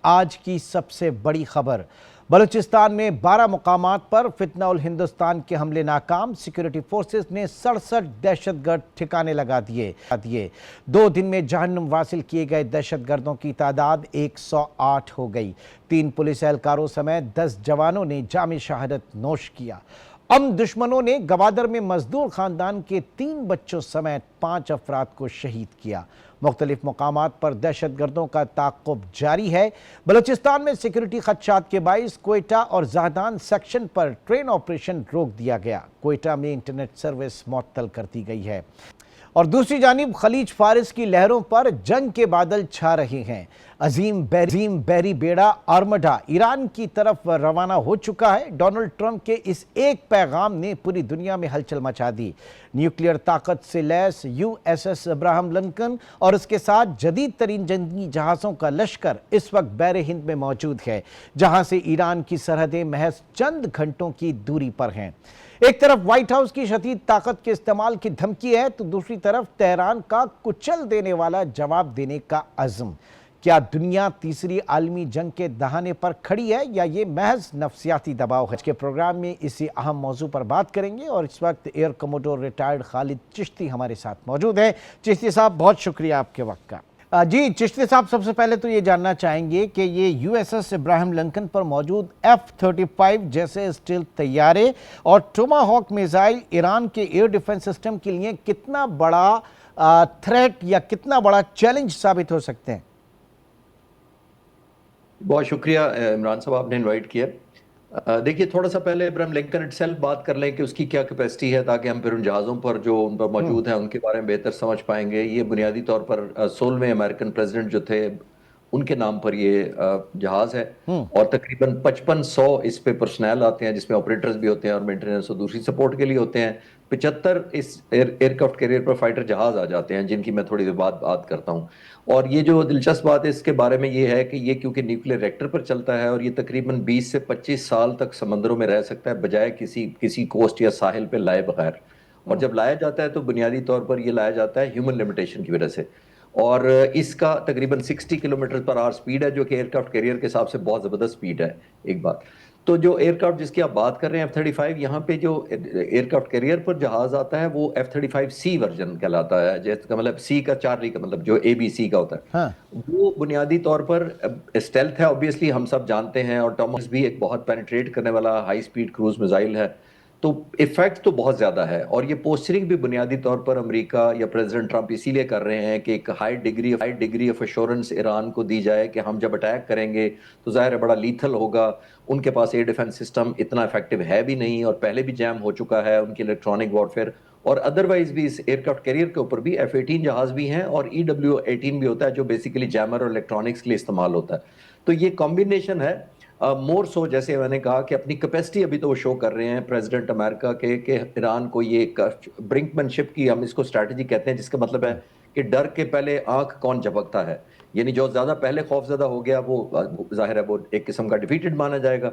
आज की सबसे बड़ी खबर। बलूचिस्तान में 12 मुकामात पर फितना उल हिंदुस्तान के हमले नाकाम। सिक्योरिटी फोर्सेस ने 67 दहशतगर्द ठिकाने लगा दिए। 2 दिन में जहन्नुम वासिल किए गए दहशतगर्दों की तादाद 108 हो गई। 3 पुलिस एहलकारों समेत 10 जवानों ने जाम शहादत नोश किया। दुश्मनों ने गवादर में मजदूर खानदान के 3 बच्चों समेत 5 अफराद को शहीद किया। मुख्तलिफ मकामात पर दहशतगर्दों का ताक़ुब जारी है। बलूचिस्तान में सिक्योरिटी खदशात के बाइस क्वेटा और ज़ाहदान सेक्शन पर ट्रेन ऑपरेशन रोक दिया गया। क्वेटा में इंटरनेट सर्विस मुअत्तल कर दी गई है और दूसरी जानिब खलीज फारिस की लहरों पर जंग के बादल छा रहे हैं। अजीम बैरी बेड़ा आर्मडा ईरान की तरफ रवाना हो चुका है। डोनाल्ड ट्रंप के इस एक पैगाम ने पूरी दुनिया में हलचल मचा दी। न्यूक्लियर ताकत से लैस USS अब्राहम लिंकन और उसके साथ जदीद तरीन जंगी जहाज़ों का लश्कर इस वक्त बैर हिंद में मौजूद है, जहां से ईरान की सरहदें महज चंद घंटों की दूरी पर हैं। एक तरफ व्हाइट हाउस की शदीद ताकत के इस्तेमाल की धमकी है, तो दूसरी तरफ तेहरान का कुचल देने वाला जवाब देने का अज़्म। क्या दुनिया तीसरी आलमी जंग के दहाने पर खड़ी है या ये महज नफ्सियाती दबाव है? आज के प्रोग्राम में इसी अहम मौजू पर बात करेंगे और इस वक्त air commodore retired Khalid Chishti हमारे साथ मौजूद है। चिश्ती साहब, बहुत शुक्रिया आपके वक्त का। जी चिश्ती साहब, सबसे पहले तो ये जानना चाहेंगे कि ये USS इब्राहिम लिंकन पर मौजूद F-35 जैसे स्टील्थ तैयारे और टोमाहॉक मिसाइल ईरान के एयर डिफेंस सिस्टम के लिए कितना बड़ा थ्रेट या कितना बड़ा चैलेंज साबित हो सकते हैं? बहुत शुक्रिया इमरान साहब, आपने इनवाइट किया। देखिए, थोड़ा सा पहले इब्राहिम लिंकन इटसेल्फ बात कर लें कि उसकी क्या कैपेसिटी है, ताकि हम फिर उन जहाज़ों पर जो उन पर मौजूद हैं उनके बारे में बेहतर समझ पाएंगे। ये बुनियादी तौर पर 16वें अमेरिकन प्रेसिडेंट जो थे उनके नाम पर ये जहाज़ है और तकरीबन 5500 इस पे पर्सनल आते हैं, जिसमें ऑपरेटर्स भी होते हैं और मेंटेनेंस और दूसरी सपोर्ट के लिए होते हैं। 75 इस एयरक्राफ्ट कैरियर पर फाइटर जहाज आ जाते हैं, जिनकी मैं थोड़ी देर बाद बात करता हूँ। और ये जो दिलचस्प बात है इसके बारे में ये है कि ये क्योंकि न्यूक्लियर रिएक्टर पर चलता है और ये तकरीबन 20 से 25 साल तक समंदरों में रह सकता है, बजाय किसी कोस्ट या साहिल पे लाए बगैर। और जब लाया जाता है तो बुनियादी तौर पर ये लाया जाता है ह्यूमन लिमिटेशन की वजह से। और इसका तकरीबन 60 किलोमीटर पर आवर स्पीड है, जो कि एयरक्राफ्ट कैरियर के हिसाब से बहुत ज़बरदस्त स्पीड है। एक बात तो जो एयरक्राफ्ट जिसकी आप बात कर रहे हैं F-35, यहाँ पे जो एयरक्राफ्ट कैरियर पर जहाज आता है वो F-35C वर्जन कहलाता है, जिसका मतलब C का चार्ली का मतलब जो ABC का होता है। हाँ। वो बुनियादी तौर पर स्टेल्थ है, ऑब्वियसली हम सब जानते हैं, और टॉमहाक भी एक बहुत पेनिट्रेट करने वाला हाई स्पीड क्रूज मिसाइल है। तो इफेक्ट तो बहुत ज्यादा है, और ये पोस्चरिंग भी बुनियादी तौर पर अमेरिका या प्रेसिडेंट ट्रंप इसीलिए कर रहे हैं कि एक high degree of assurance Iran को दी जाए कि हम जब अटैक करेंगे तो जाहिर है बड़ा लीथल होगा। उनके पास एयर डिफेंस सिस्टम इतना इफेक्टिव है भी नहीं, और पहले भी जैम हो चुका है उनकी इलेक्ट्रॉनिक वॉरफेयर। और अदरवाइज भी इस एयरक्राफ्ट कैरियर के ऊपर भी F-18 जहाज भी हैं और EW-18 भी होता है, जो बेसिकली जैमर और इलेक्ट्रॉनिक्स के लिए इस्तेमाल होता है। तो ये कॉम्बिनेशन है मोर सो, जैसे मैंने कहा कि अपनी कैपेसिटी अभी तो वो शो कर रहे हैं प्रेसिडेंट अमेरिका के कि ईरान को ये ब्रिंकमैनशिप की हम इसको स्ट्रैटेजी कहते हैं, जिसका मतलब है कि डर के पहले आंख कौन झपकता है। यानी जो ज्यादा पहले खौफजदा हो गया वो जाहिर है वो एक किस्म का डिफीटेड माना जाएगा।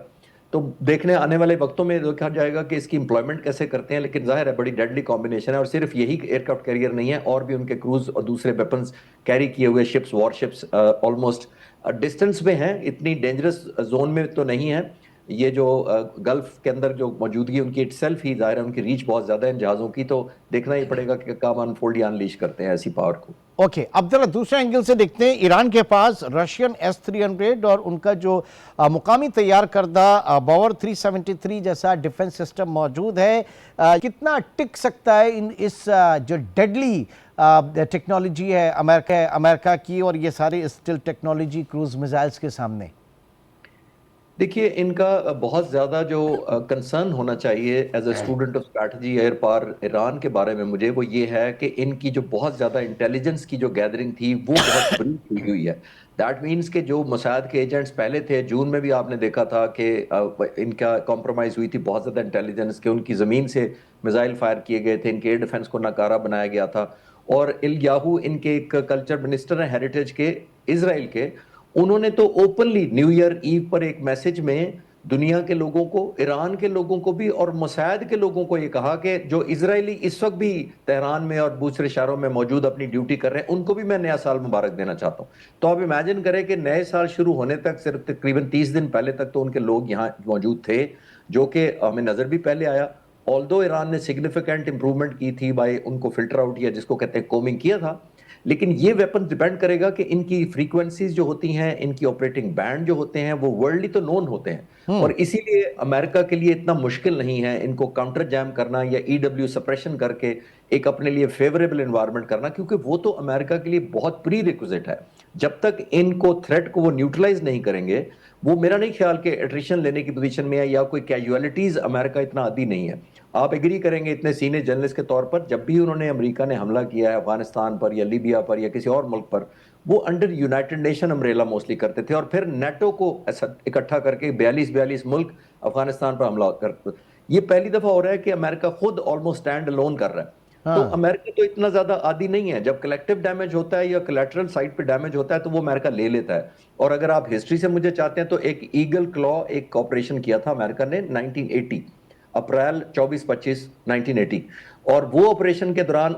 तो देखने आने वाले वक्तों में देखा जाएगा कि इसकी इंप्लॉयमेंट कैसे करते हैं, लेकिन जाहिर है बड़ी डेडली कॉम्बिनेशन है। और सिर्फ यही एयरक्राफ्ट कैरियर नहीं है, और भी उनके क्रूज और दूसरे वेपन्स कैरी किए हुए शिप्स, वॉरशिप्स ऑलमोस्ट डिस्टेंस में हैं, इतनी डेंजरस जोन में तो नहीं है। ये जो गल्फ के अंदर जो मौजूदगी उनकी इटसेल्फ ही जाहिर है उनकी रीच बहुत ज्यादा है इन जहाजों की, तो देखना ही पड़ेगा कि काम अनफोल्ड या अनलीश करते हैं ऐसी पावर को। ओके, अब जरा दूसरे एंगल से देखते हैं। ईरान के पास रशियन S-300 और उनका जो मुकामी तैयार करदा बॉवर 373 जैसा डिफेंस सिस्टम मौजूद है। कितना टिक सकता है इस जो डेडली टेक्नोलॉजी है अमेरिका की और ये सारे स्टिल टेक्नोलॉजी क्रूज मिसाइल्स के सामने? देखिए, इनका बहुत ज़्यादा जो कंसर्न होना चाहिए as a student of strategy air power Iran के बारे में मुझे, वो ये है कि इनकी जो बहुत ज़्यादा इंटेलिजेंस की जो गैदरिंग थी वो बहुत ब्रीफ हुई है। दैट मीन्स कि जो मोसाद के एजेंट्स पहले थे, जून में भी आपने देखा था कि इनका कॉम्प्रोमाइज़ हुई थी बहुत ज़्यादा इंटेलिजेंस के, उनकी ज़मीन से मिसाइल फायर किए गए थे, इनके एयर डिफेंस को नाकारा बनाया गया था। और इलयाहू इनके एक कल्चर मिनिस्टर हैं हेरिटेज के, इसराइल के, उन्होंने तो ओपनली न्यू ईयर ईव पर एक मैसेज में दुनिया के लोगों को, ईरान के लोगों को भी और मोसाद के लोगों को ये कहा कि जो इजरायली इस वक्त भी तेहरान में और दूसरे शहरों में मौजूद अपनी ड्यूटी कर रहे हैं, उनको भी मैं नया साल मुबारक देना चाहता हूं। तो आप इमेजिन करें कि नए साल शुरू होने तक सिर्फ तकरीबन 30 दिन पहले तक तो उनके लोग यहाँ मौजूद थे, जो कि हमें नजर भी पहले आया। ऑल्दो ईरान ने सिग्निफिकेंट इंप्रूवमेंट की थी बाय उनको फिल्टर आउट या जिसको कहते हैं कोमिंग किया था, लेकिन ये वेपन डिपेंड करेगा कि इनकी फ्रीक्वेंसीज जो होती हैं, इनकी ऑपरेटिंग बैंड जो होते हैं, वो वर्ल्डली तो नोन होते हैं और इसीलिए अमेरिका के लिए इतना मुश्किल नहीं है इनको काउंटर जैम करना या ईडब्ल्यू सप्रेशन करके एक अपने लिए फेवरेबल एनवायरनमेंट करना, क्योंकि वो तो अमेरिका के लिए बहुत प्री रिक्विजिट है। जब तक इनको थ्रेट को वो न्यूट्रलाइज नहीं करेंगे, वो मेरा नहीं ख्याल कि एट्रिशन लेने की पोजीशन में है या कोई कैजुअलिटीज अमेरिका इतना आदी नहीं है। आप एग्री करेंगे इतने सीनियर जर्नलिस्ट के तौर पर, जब भी उन्होंने अमेरिका ने हमला किया है अफगानिस्तान पर या लीबिया पर या किसी और मुल्क पर, वो under United nation umbrella mostly करते थे और फिर नेटो को इकट्ठा करके 42 मुल्क अफगानिस्तान पर हमला करते। ये पहली दफा हो रहा है कि अमेरिका खुद ऑलमोस्ट स्टैंड अलोन कर रहा है। तो अमेरिका तो इतना ज्यादा आदी नहीं है, जब कलेक्टिव डैमेज होता है या कोलैटरल साइड पे डैमेज होता है तो वो अमेरिका ले लेता है। और अगर आप हिस्ट्री से मुझे चाहते हैं तो एक ईगल क्लॉ एक ऑपरेशन किया था अमेरिका ने 1980 अप्रैल 24-25 1980, और वो ऑपरेशन के दौरान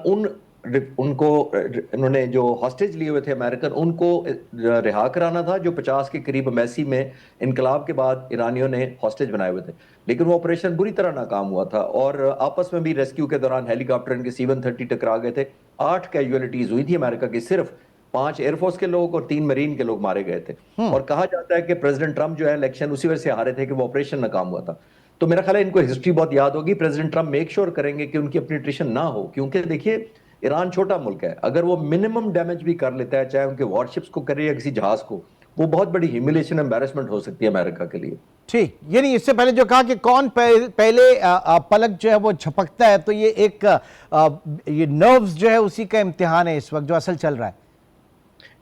उनको इन्होंने जो हॉस्टेज लिए हुए थे अमेरिकन, उनको रिहा कराना था, जो 50 के करीब अमेसी में इनकलाब के बाद ईरानियों ने हॉस्टेज बनाए हुए थे। लेकिन वो ऑपरेशन बुरी तरह नाकाम हुआ था और आपस में भी रेस्क्यू के दौरान हेलीकॉप्टर इनके C-130 टकरा गए थे। 8 कैजुअलिटीज हुई थी अमेरिका की, सिर्फ 5 एयरफोर्स के लोग और 3 मरीन के लोग मारे गए थे। और कहा जाता है कि प्रेसिडेंट ट्रंप जो है इलेक्शन उसी वजह से हारे थे कि वो ऑपरेशन नाकाम हुआ था। तो मेरा ख्याल है इनको हिस्ट्री बहुत याद होगी। प्रेसिडेंट ट्रंप मेक श्योर करेंगे कि उनकी अपनी अट्रिशन ना हो, क्योंकि देखिए ईरान छोटा मुल्क है, अगर वो मिनिमम डैमेज भी कर लेता है, चाहे उनके वॉरशिप्स को करे या किसी जहाज को, वो बहुत बड़ी ह्यूमिलेशन एम्बैरेसमेंट हो सकती है अमेरिका के लिए। ठीक, यानी इससे पहले जो कहा कि कौन पहले पलक जो है वो झपकता है, तो ये एक ये नर्व्स जो है उसी का इम्तिहान है इस वक्त जो असल चल रहा है।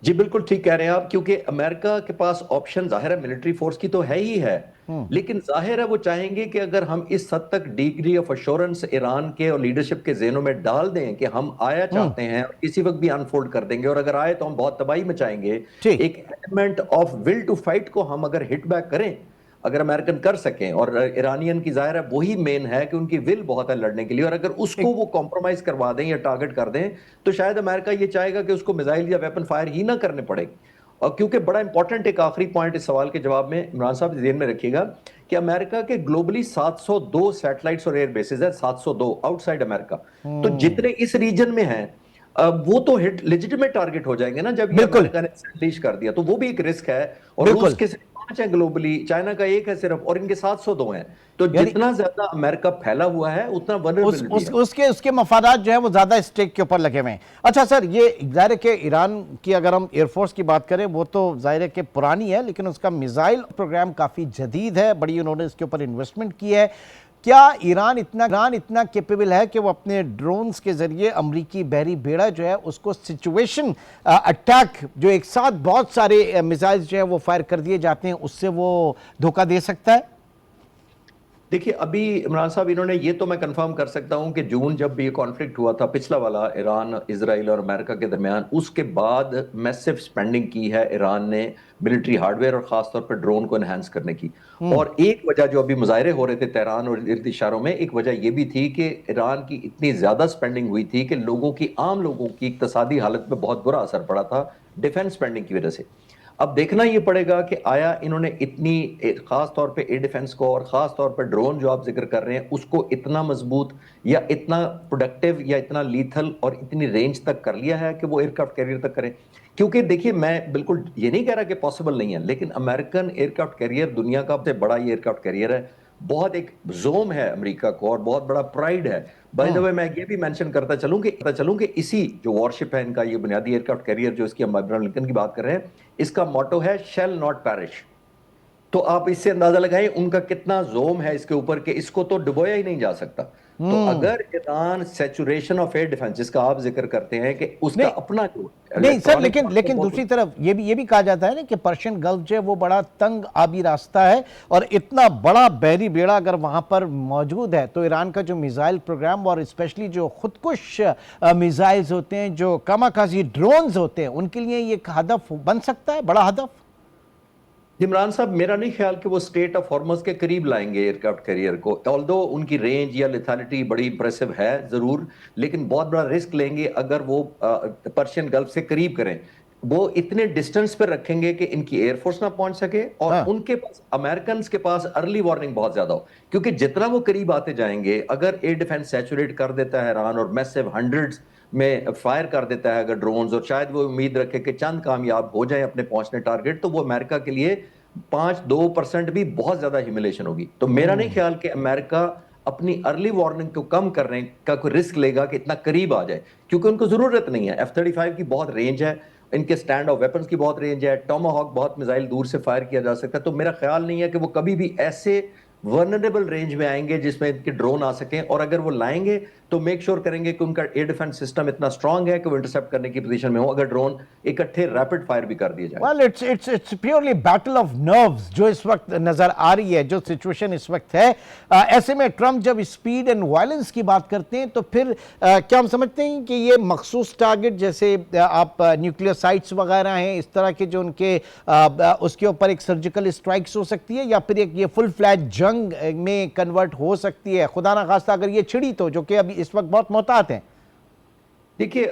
जी बिल्कुल ठीक कह रहे हैं आप, क्योंकि अमेरिका के पास ऑप्शन जाहिर है मिलिट्री फोर्स की तो है ही है, लेकिन जाहिर है वो चाहेंगे कि अगर हम इस हद तक डिग्री ऑफ अश्योरेंस ईरान के और लीडरशिप के ज़हनों में डाल दें कि हम आया चाहते हैं और किसी वक्त भी अनफोल्ड कर देंगे, और अगर आए तो हम बहुत तबाही मचाएंगे, एक element of will to fight को हम अगर हिट बैक करें, अगर अमेरिकन कर सकें, और ईरानियन की जाहिर है वही मेन है कि उनकी विल बहुत है लड़ने के लिए, और अगर उसको वो कॉम्प्रोमाइज करवा दें या टारगेट कर दें तो शायद अमेरिका ये चाहेगा कि उसको मिसाइल या वेपन फायर ही ना करने पड़े। और क्योंकि बड़ा इंपॉर्टेंट एक आखिरी पॉइंट इस सवाल के जवाब में इमरान साहब ध्यान में रखिएगा कि अमेरिका के ग्लोबली 702 सैटेलाइट्स और एयर बेसिस है, 702 आउटसाइड अमेरिका। तो जितने इस रीजन में हैं वो तो हिट लेजिटिमेट टारगेट हो जाएंगे ना जब ये अमेरिका ने अनलीश कर दिया, तो वो भी एक रिस्क है। और रूस के 5 है ग्लोबली, चाइना का 1 है सिर्फ, और इनके 702 हैं। तो जितना ज्यादा अमेरिका फैला हुआ है उतना वल्नरेबिलिटी उसके मफादात जो है वो ज्यादा स्टेक के ऊपर लगे हुए हैं। अच्छा सर, ये जाहिर है कि ईरान की अगर हम एयरफोर्स की बात करें वो तो जाहिर है कि पुरानी है, लेकिन उसका मिसाइल प्रोग्राम काफी जदीद है, बड़ी उन्होंने इसके ऊपर इन्वेस्टमेंट की है। क्या ईरान इतना कैपेबल है कि वो अपने ड्रोन्स के जरिए अमरीकी बहरी बेड़ा जो है उसको सिचुएशन अटैक, जो एक साथ बहुत सारे मिसाइल्स जो है वो फायर कर दिए जाते हैं, उससे वो धोखा दे सकता है? देखिए अभी इमरान साहब, इन्होंने ये तो मैं कंफर्म कर सकता हूं कि जून जब भी ये कॉन्फ्लिक्ट हुआ था पिछला वाला ईरान इजराइल और अमेरिका के दरमियान, उसके बाद मैसिव स्पेंडिंग की है ईरान ने मिलिट्री हार्डवेयर और खासतौर पर ड्रोन को एनहांस करने की। और एक वजह जो अभी मुजाहरे हो रहे थे तेहरान और इर्द शहरों में, एक वजह ये भी थी कि ईरान की इतनी ज्यादा स्पेंडिंग हुई थी कि आम लोगों की इक्तसादी हालत में बहुत बुरा असर पड़ा था डिफेंस स्पेंडिंग की वजह से। अब देखना ये पड़ेगा कि आया इन्होंने इतनी खास तौर पे एयर डिफेंस को और खास तौर पे ड्रोन जो आप जिक्र कर रहे हैं उसको इतना मजबूत या इतना प्रोडक्टिव या इतना लीथल और इतनी रेंज तक कर लिया है कि वो एयरक्राफ्ट कैरियर तक करें। क्योंकि देखिए मैं बिल्कुल ये नहीं कह रहा कि पॉसिबल नहीं है, लेकिन अमेरिकन एयरक्राफ्ट कैरियर दुनिया का सबसे बड़ा ये एयरक्राफ्ट कैरियर है, बहुत एक जोम है अमेरिका को और बहुत बड़ा प्राइड है। बाय द वे मैं ये भी मेंशन करता चलूं कि इसी जो वॉरशिप है इनका, ये बुनियादी एयरक्राफ्ट कैरियर जो इसकी हम अब्राहम लिंकन की बात कर रहे हैं, इसका मोटो है शेल नॉट पैरिश। तो आप इससे अंदाजा लगाएं उनका कितना जोम है इसके ऊपर कि इसको तो डुबोया ही नहीं जा सकता। तो अगर Iran saturation of air defence जिसका आप जिक्र करते हैं कि उसका अपना जो नहीं सर, लेकिन दूसरी तरफ ये भी कहा जाता है ना कि पर्शियन गल्फ जो है वो बड़ा तंग आबी रास्ता है, और इतना बड़ा बहरी बेड़ा अगर वहां पर मौजूद है तो ईरान का जो मिसाइल प्रोग्राम और स्पेशली जो खुदकुश मिसाइल्स होते हैं, जो कामाकाजी ड्रोन्स होते हैं, उनके लिए ये एक हदफ बन सकता है, बड़ा हदफ। इमरान साहब, मेरा नहीं ख्याल कि वो स्टेट ऑफ हॉर्मस के करीब लाएंगे एयरक्राफ्ट कैरियर को। ऑल्दो उनकी रेंज या लिथैलिटी बड़ी इंप्रेसिव है जरूर, लेकिन बहुत बड़ा रिस्क लेंगे अगर वो पर्शियन गल्फ से करीब करें। वो इतने डिस्टेंस पर रखेंगे कि इनकी एयरफोर्स ना पहुंच सके, और हाँ। उनके पास, अमेरिकन के पास अर्ली वार्निंग बहुत ज्यादा हो, क्योंकि जितना वो करीब आते जाएंगे, अगर एयर डिफेंस सैचुरेट कर देता है ईरान और मैसिव हंड्रेड्स में फायर कर देता है अगर ड्रोन्स, और शायद वो उम्मीद रखे कि चंद कामयाब हो जाए अपने पहुंचने टारगेट, तो वो अमेरिका के लिए 5-2% भी बहुत ज्यादा ह्यूमिलेशन होगी। तो मेरा नहीं ख्याल कि अमेरिका अपनी अर्ली वार्निंग को कम करने का कोई रिस्क लेगा कि इतना करीब आ जाए, क्योंकि उनको जरूरत नहीं है। F-35 की बहुत रेंज है, इनके स्टैंड ऑफ वेपन्स की बहुत रेंज है, टोमाहॉक बहुत मिसाइल दूर से फायर किया जा सकता है। तो मेरा ख्याल नहीं है कि वो कभी भी ऐसे वर्नरेबल रेंज में आएंगे जिसमें इनके ड्रोन आ सकें, और अगर वो लाएंगे तो मेक श्योर करेंगे कि उनका एयर डिफेंस सिस्टम इतना स्ट्रांग है कि वो इंटरसेप्ट करने की पोजीशन में हो, अगर ड्रोन इकट्ठे रैपिड फायर भी कर दिए जाए। Well, it's purely battle of nerves जो इस वक्त नजर आ रही है, जो सिचुएशन इस वक्त है। ऐसे में ट्रंप जब स्पीड एंड वायलेंस की बात करते हैं तो फिर क्या हम समझते हैं कि ये मखसूस टारगेट, जैसे आप न्यूक्लियर साइट्स वगैरह हैं, इस तरह के जो उनके उसके ऊपर एक सर्जिकल स्ट्राइक्स हो सकती है, या फिर एक ये फुल फ्लैट जंग में कन्वर्ट हो सकती है, खुदा ना खास्ता अगर ये छिड़ी तो, जो कि अभी इस वक्त बहुत मोहतात हैं? देखिए,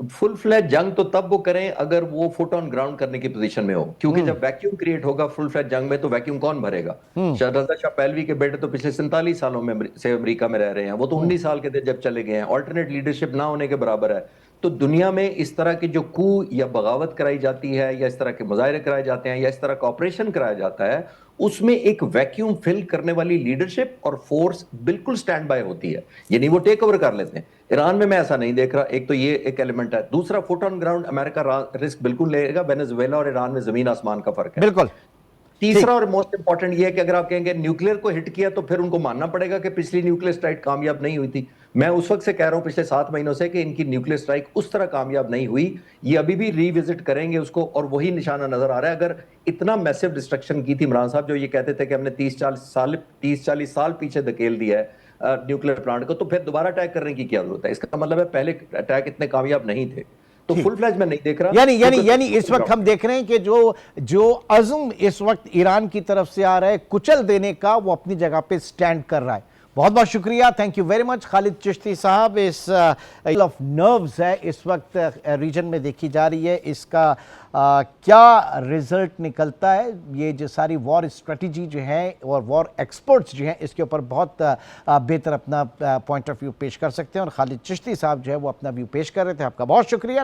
फुल फ्लैज जंग तो तब वो करें अगर वो फुट ऑन ग्राउंड करने की पोजीशन में हो, क्योंकि जब वैक्यूम क्रिएट होगा फुल फ्लैज जंग में, तो वैक्यूम कौन भरेगा? रजा शाह पहलवी के बेटे तो पिछले 47 सालों में से अमेरिका में रह रहे हैं, वो तो 19 साल के थे जब चले गए हैं। ऑल्टरनेट लीडरशिप ना होने के बराबर है। तो दुनिया में इस तरह की जो कू या बगावत कराई जाती है, या इस तरह के मुजाहरे कराए जाते हैं, या इस तरह का ऑपरेशन कराया जाता है, उसमें एक वैक्यूम फिल करने वाली लीडरशिप और फोर्स बिल्कुल स्टैंड बाय होती है, यानी वो टेक ओवर कर लेते हैं। ईरान में मैं ऐसा नहीं देख रहा। एक तो ये एक एलिमेंट है। दूसरा, foot on ground America risk बिल्कुल लेगा। वेनेजुएला और ईरान में जमीन आसमान का फर्क है। बिल्कुल। तीसरा और मोस्ट इंपॉर्टेंट ये है कि अगर आप कहेंगे न्यूक्लियर को हिट किया, तो फिर उनको मानना पड़ेगा कि पिछली न्यूक्लियर स्ट्राइक कामयाब नहीं हुई थी। मैं उस वक्त से कह रहा हूं पिछले 7 महीनों से कि इनकी न्यूक्लियर स्ट्राइक उस तरह कामयाब नहीं हुई। ये अभी भी रिविजिट करेंगे उसको, और वही निशाना नजर आ रहा है। अगर इतना मैसिव डिस्ट्रक्शन की थी इमरान साहब, जो ये कहते थे कि हमने 30-40 साल पीछे धकेल दिया है न्यूक्लियर प्लांट को, तो फिर दोबारा अटैक करने की क्या जरूरत है? इसका मतलब है पहले अटैक इतने कामयाब नहीं थे। तो फुल फ्लैज में नहीं देख रहा। यानी इस वक्त हम देख रहे हैं कि जो अज़्म इस वक्त ईरान की तरफ से आ रहा है कुचल देने का, वो अपनी जगह पे स्टैंड कर रहा है। बहुत बहुत शुक्रिया, thank you very much Khalid Chishti साहब। इस ऑफ नर्व्स है इस वक्त रीजन में देखी जा रही है, इसका क्या रिजल्ट निकलता है, ये जो सारी वॉर स्ट्रेटजी जो है और वॉर एक्सपर्ट्स जो हैं, इसके ऊपर बहुत बेहतर अपना पॉइंट ऑफ व्यू पेश कर सकते हैं, और खालिद चिश्ती साहब जो है वो अपना व्यू पेश कर रहे थे। आपका बहुत शुक्रिया।